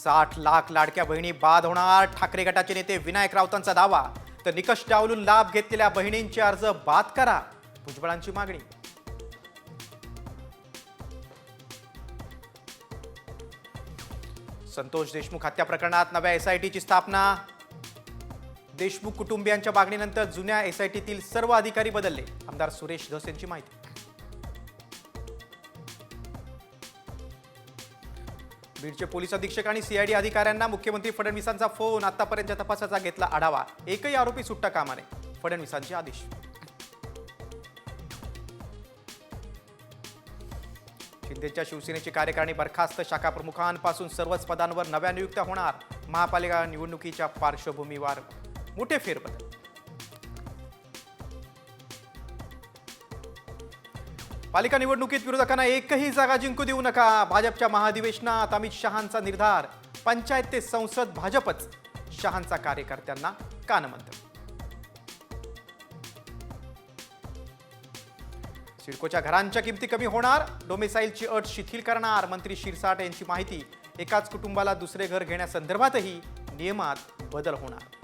60 लाख लाडक्या बहिणी बाद होणार. ठाकरे गटाचे नेते विनायक राऊतांचा दावा. तर निकष डावलून लाभ घेतलेल्या बहिणींचे अर्ज बाद करा, भुजबळांची मागणी. संतोष देशमुख हत्या प्रकरणात नव्या एसआयटीची स्थापना. देशमुख कुटुंबियांच्या मागणीनंतर जुन्या एसआयटीतील सर्व अधिकारी बदलले. आमदार सुरेश धस यांची माहिती. बीडचे पोलीस अधीक्षक आणि सीआयडी अधिकाऱ्यांना मुख्यमंत्री फडणवीसांचा फोन. आतापर्यंतच्या तपासाचा घेतला आढावा. एकही आरोपी सुट्टा कामा नये, फडणवीसांचे आदेश. शिंदेच्या शिवसेनेची कार्यकारिणी बरखास्त. शाखा प्रमुखांपासून सर्वच पदांवर नव्या नियुक्त्या होणार. महापालिका निवडणुकीच्या पार्श्वभूमीवर मोठे फेरबदल. पालिका निवडणुकीत विरोधकांना एकही जागा जिंकू देऊ नका. भाजपच्या महाधिवेशनात अमित शहांचा निर्धार. पंचायत ते संसद भाजपच, शहांचा कार्यकर्त्यांना कानमंत्र. सिडकोच्या घरांच्या किमती कमी होणार. डोमेसाईलची अट शिथिल करणार. मंत्री शिरसाट यांची माहिती. एकाच कुटुंबाला दुसरे घर घेण्यासंदर्भातही नियमात बदल होणार.